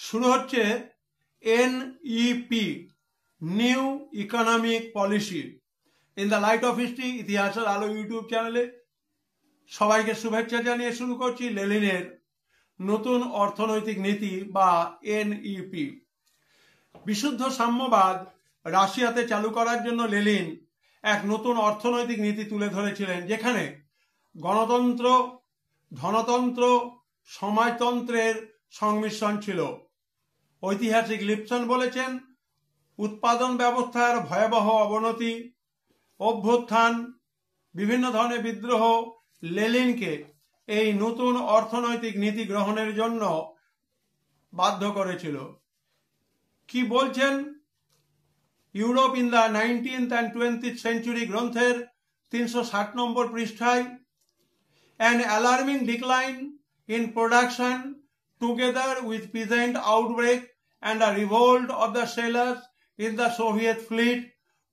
শুরু হচ্ছে NEP, new economic policy. In the light off history, ইতিহাসের আলো ইউটিউব চ্যানেলে সবাইকে শুভেচ্ছা জানিয়ে শুরু করছি লেনিনের নতুন অর্থনৈতিক নীতি বা NEP। বিশুদ্ধ সাম্যবাদ রাশিয়াতে চালু করার জন্য লেনিন এক নতুন অর্থনৈতিক নীতি তুলে ধরেছিলেন, যেখানে গণতন্ত্র, ধনতন্ত্র, সমাজতন্ত্রের সংমিশ্রণ ছিল। ঐতিহাসিক লিপসন বলেছেন, উৎপাদন ব্যবস্থার ভয়াবহ অবনতি, অভ্যুত্থান, বিভিন্ন ধরনের বিদ্রোহ লেনিনকে এই নতুন অর্থনৈতিক নীতি গ্রহণের জন্য বাধ্য করেছিল। কি বলছেন? Europe in the 19th and 20th century গ্রন্থের 360 নম্বর পৃষ্ঠায়, an alarming decline in production together with peasant outbreak and a revolt of the sailors in the Soviet fleet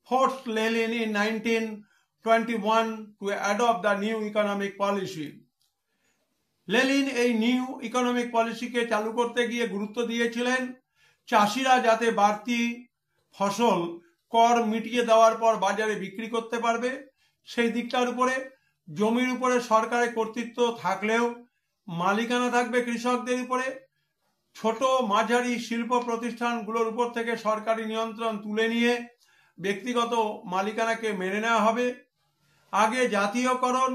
forced Lenin in 1921 to adopt the new economic policy. Lenin এই new economic পলিসিকে চালু করতে গিয়ে গুরুত্ব দিয়েছিলেন চাষিরা যাতে বাড়তি ফসল কর মিটিয়ে দেওয়ার পর বাজারে বিক্রি করতে পারবে সেই দিকটার উপরে। জমির উপরে সরকারের কর্তৃত্ব থাকলেও মালিকানা থাকবে কৃষকদের উপরে। ছোট মাঝারি শিল্প প্রতিষ্ঠানগুলোর উপর থেকে সরকারি নিয়ন্ত্রণ তুলে নিয়ে ব্যক্তিগত মালিকানাকে মেনে নেওয়া হবে। আগে জাতীয়করণ,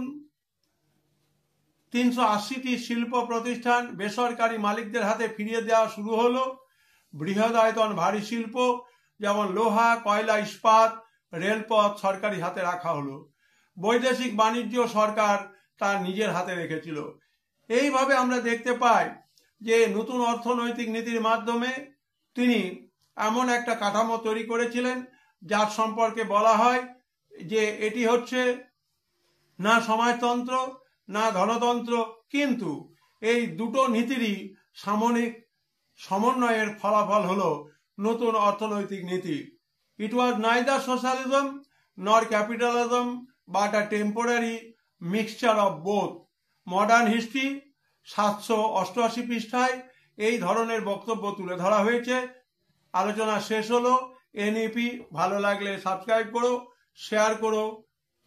380টি শিল্প প্রতিষ্ঠান বেসরকারি মালিকদের হাতে ফিরিয়ে দেওয়া শুরু হলো। বৃহদায়তন ভারী শিল্প যেমন লোহা, কয়লা, ইস্পাত, রেলপথ সরকারি হাতে রাখা হলো। বৈদেশিক বাণিজ্য সরকার তার নিজের হাতে রেখেছিল। এইভাবে আমরা দেখতে পাই যে নতুন অর্থনৈতিক নীতির মাধ্যমে তিনি এমন একটা কাঠামো তৈরি করেছিলেন যার সম্পর্কে বলা হয় যে এটি হচ্ছে না সমাজতন্ত্র না ধনতন্ত্র, কিন্তু এই দুটো নীতিরই সামরিক সমন্বয়ের ফলাফল হলো নতুন অর্থনৈতিক নীতি। ইট ওয়াজ নাইদার সোশ্যালিজম নর capitalism but a temporary mixture of both. Modern history 788 পৃষ্ঠায় এই ধরনের বক্তব্য তুলে ধরা হয়েছে। আলোচনা শেষ হলো। NEP ভালো লাগলে সাবস্ক্রাইব করো, শেয়ার করো,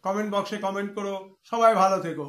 কমেন্ট বক্সে কমেন্ট করো। সবাই ভালো থেকো।